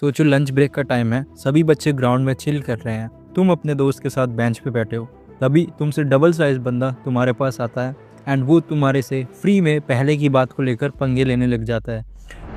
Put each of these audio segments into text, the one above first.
सोचो lunch break का time है, सभी बच्चे ग्राउंड में चिल कर रहे हैं। तुम अपने दोस्त के साथ बेंच पे बैठे हो। तभी तुमसे डबल साइज बंदा तुम्हारे पास आता है एंड वो तुम्हारे से फ्री में पहले की बात को लेकर पंगे लेने लग जाता है।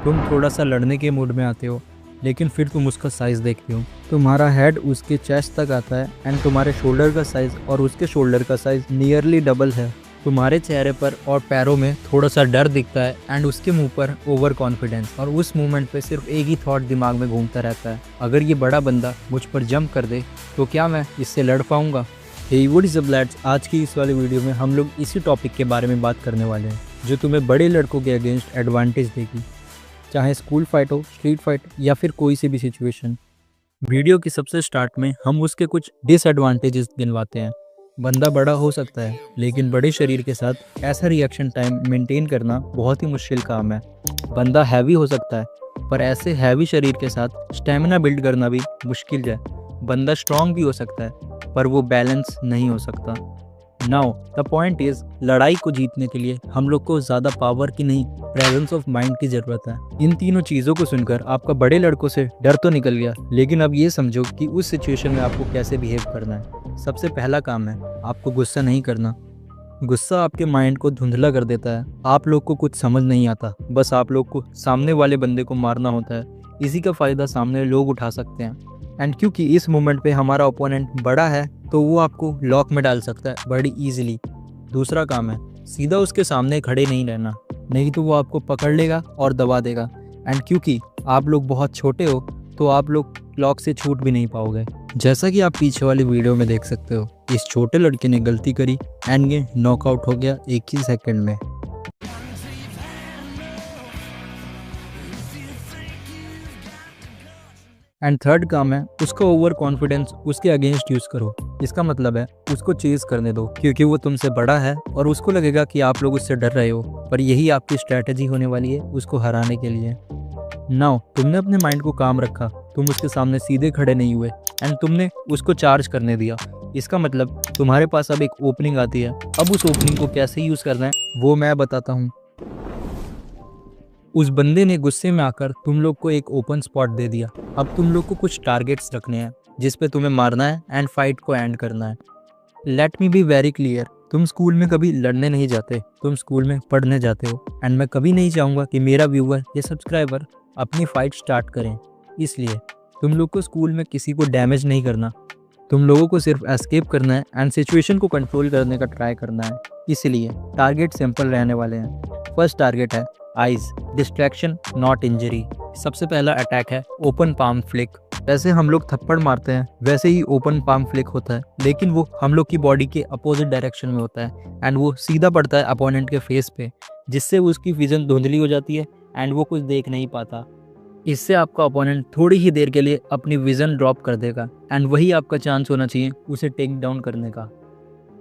तुम थोड़ा सा लड़ने के मूड में आते हो, लेकिन फिर तुम उसका साइज़ देखते हो। तुम्हारा हेड उसके चेस्ट तक आता है एंड तुम्हारे शोल्डर का साइज़ और उसके शोल्डर का साइज़ नियरली डबल है। तुम्हारे चेहरे पर और पैरों में थोड़ा सा डर दिखता है एंड उसके मुंह पर ओवर कॉन्फिडेंस, और उस मोमेंट पे सिर्फ एक ही थॉट दिमाग में घूमता रहता है, अगर ये बड़ा बंदा मुझ पर जंप कर दे तो क्या मैं इससे लड़ पाऊंगा। Hey what is up lads, आज की इस वाले वीडियो में हम लोग इसी टॉपिक के बारे में बात करने वाले हैं जो तुम्हें बड़े लड़कों के अगेंस्ट एडवांटेज देगी, चाहे स्कूल फाइट हो, स्ट्रीट फाइट या फिर कोई सी भी सिचुएशन। वीडियो की सबसे स्टार्ट में हम उसके कुछ डिसएडवांटेजेस गिनवाते हैं। बंदा बड़ा हो सकता है, लेकिन बड़े शरीर के साथ ऐसा रिएक्शन टाइम मेंटेन करना बहुत ही मुश्किल काम है। बंदा हैवी हो सकता है, पर ऐसे हैवी शरीर के साथ स्टेमिना बिल्ड करना भी मुश्किल है। बंदा स्ट्रांग भी हो सकता है, पर वो बैलेंस नहीं हो सकता। नाउ द पॉइंट इज, लड़ाई को जीतने के लिए हम लोग को ज़्यादा पावर की नहीं, प्रेजेंस ऑफ माइंड की ज़रूरत है। इन तीनों चीज़ों को सुनकर आपका बड़े लड़कों से डर तो निकल गया, लेकिन अब ये समझो कि उस सिचुएशन में आपको कैसे बिहेव करना है। सबसे पहला काम है आपको गुस्सा नहीं करना। गुस्सा आपके माइंड को धुंधला कर देता है। आप लोग को कुछ समझ नहीं आता, बस आप लोग को सामने वाले बंदे को मारना होता है। इसी का फ़ायदा सामने लोग उठा सकते हैं, एंड क्योंकि इस मोमेंट पे हमारा ओपोनेंट बड़ा है तो वो आपको लॉक में डाल सकता है बड़ी ईजिली। दूसरा काम है सीधा उसके सामने खड़े नहीं रहना, नहीं तो वो आपको पकड़ लेगा और दबा देगा, एंड क्योंकि आप लोग बहुत छोटे हो तो आप लोग लॉक से छूट भी नहीं पाओगे। जैसा कि आप पीछे वाली वीडियो में देख सकते हो, इस छोटे लड़के ने गलती करी एंड ये नॉकआउट हो गया एक ही सेकंड में। एंड थर्ड काम है उसका ओवर कॉन्फिडेंस उसके अगेंस्ट यूज़ करो। इसका मतलब है उसको चेज करने दो, क्योंकि वो तुमसे बड़ा है और उसको लगेगा कि आप लोग उससे डर रहे हो, पर यही आपकी स्ट्रैटेजी होने वाली है उसको हराने के लिए। नाउ तुमने अपने माइंड को काम रखा, तुम उसके सामने सीधे खड़े नहीं हुए एंड तुमने उसको चार्ज करने दिया। इसका मतलब तुम्हारे पास अब एक ओपनिंग आती है। अब उस ओपनिंग को कैसे यूज़ करना है वो मैं बताता हूँ। उस बंदे ने गुस्से में आकर तुम लोग को एक ओपन स्पॉट दे दिया। अब तुम लोग को कुछ टारगेट्स रखने हैं जिस पे तुम्हें मारना है एंड फाइट को एंड करना है। Let me be very clear, तुम स्कूल में कभी लड़ने नहीं जाते, तुम स्कूल में पढ़ने जाते हो, एंड मैं कभी नहीं चाहूँगा कि मेरा व्यूअर या सब्सक्राइबर अपनी फाइट स्टार्ट करें। इसलिए तुम लोग को स्कूल में किसी को डैमेज नहीं करना, तुम लोगों को सिर्फ एस्केप करना है एंड सिचुएशन को कंट्रोल करने का ट्राई करना है। इसलिए टारगेट सिंपल रहने वाले हैं। फर्स्ट टारगेट है आइज, डिस्ट्रैक्शन नॉट इंजरी। सबसे पहला अटैक है ओपन पाम फ्लिक। वैसे हम लोग थप्पड़ मारते हैं, वैसे ही ओपन पाम फ्लिक होता है, लेकिन वो हम लोग की बॉडी के अपोजिट डायरेक्शन में होता है एंड वो सीधा पड़ता है अपोनेंट के फेस पे, जिससे उसकी विजन धुंधली हो जाती है एंड वो कुछ देख नहीं पाता। इससे आपका अपोनेंट थोड़ी ही देर के लिए अपनी विजन ड्रॉप कर देगा एंड वही आपका चांस होना चाहिए उसे टेक डाउन करने का।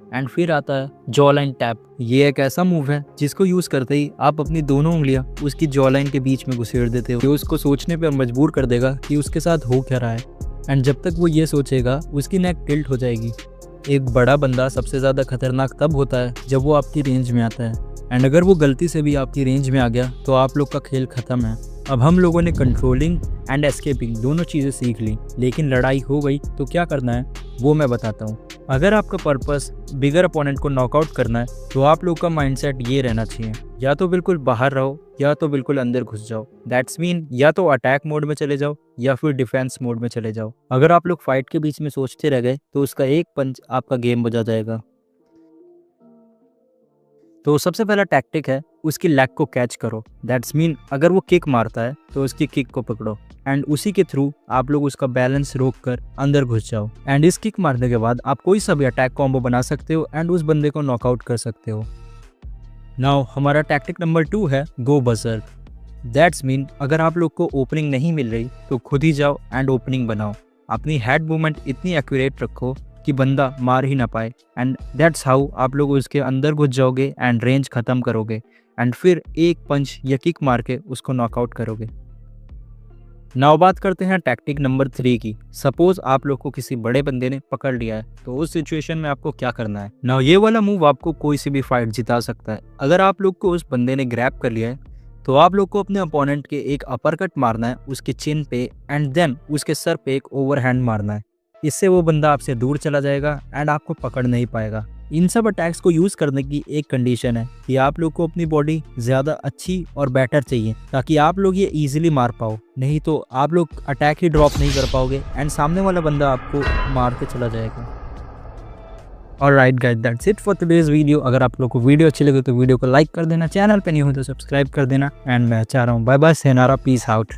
एंड फिर आता है जॉ लाइन टैप। ये एक ऐसा मूव है जिसको यूज़ करते ही आप अपनी दोनों उंगलियां उसकी जॉ लाइन के बीच में घुसेड़ देते हो, जो उसको सोचने पर मजबूर कर देगा कि उसके साथ हो क्या रहा है। एंड जब तक वो ये सोचेगा उसकी नेक टिल्ट हो जाएगी। एक बड़ा बंदा सबसे ज़्यादा खतरनाक तब होता है जब वो आपकी रेंज में आता है, एंड अगर वो गलती से भी आपकी रेंज में आ गया तो आप लोग का खेल ख़त्म है। अब हम लोगों ने कंट्रोलिंग एंड एस्केपिंग दोनों चीज़ें सीख ली, लेकिन लड़ाई हो गई तो क्या करना है वो मैं बताता हूँ। अगर आपका पर्पस बिगर अपोनेंट को नॉकआउट करना है तो आप लोग का माइंडसेट ये रहना चाहिए, या तो बिल्कुल बाहर रहो या तो बिल्कुल अंदर घुस जाओ। दैट्स मीन या तो अटैक मोड में चले जाओ या फिर डिफेंस मोड में चले जाओ। अगर आप लोग फाइट के बीच में सोचते रह गए तो उसका एक पंच आपका गेम बजा जाएगा। तो सबसे पहला टैक्टिक है उसकी लेग को कैच करो। दैट्स मीन अगर वो किक मारता है तो उसकी किक को पकड़ो एंड उसी के थ्रू आप लोग उसका बैलेंस रोक कर अंदर घुस जाओ। एंड इस किक मारने के बाद आप कोई सा भी अटैक कॉम्बो बना सकते हो एंड उस बंदे को नॉकआउट कर सकते हो। नाउ हमारा टैक्टिक नंबर 2 है गो बजर्क। दैट्स मीन अगर आप लोग को ओपनिंग नहीं मिल रही तो खुद ही जाओ एंड ओपनिंग बनाओ। अपनी हेड मूवमेंट इतनी एक्यूरेट रखो कि बंदा मार ही ना पाए, एंड दैट्स हाउ आप लोग उसके अंदर घुस जाओगे एंड रेंज ख़त्म करोगे एंड फिर एक पंच या किक मार के उसको नॉकआउट करोगे। नाउ बात करते हैं टैक्टिक नंबर 3 की। सपोज आप लोग को किसी बड़े बंदे ने पकड़ लिया है, तो उस सिचुएशन में आपको क्या करना है। नाउ ये वाला मूव आपको कोई सी भी फाइट जिता सकता है। अगर आप लोग को उस बंदे ने ग्रैब कर लिया है तो आप लोग को अपने अपोनेंट के एक अपरकट मारना है उसके चिन पे एंड देन उसके सर पे एक ओवरहैंड मारना है। इससे वो बंदा आपसे दूर चला जाएगा एंड आपको पकड़ नहीं पाएगा। इन सब अटैक्स को यूज़ करने की एक कंडीशन है कि आप लोग को अपनी बॉडी ज़्यादा अच्छी और बेटर चाहिए ताकि आप लोग ये इजीली मार पाओ, नहीं तो आप लोग अटैक ही ड्रॉप नहीं कर पाओगे एंड सामने वाला बंदा आपको मार के चला जाएगा। Alright guys, that's it for today's video. अगर आप लोग को वीडियो अच्छी लगे तो वीडियो को लाइक कर देना, चैनल पे नहीं हो तो सब्सक्राइब कर देना एंड मैं चाह रहा हूँ बाय बाय, सेनारा, पीस आउट।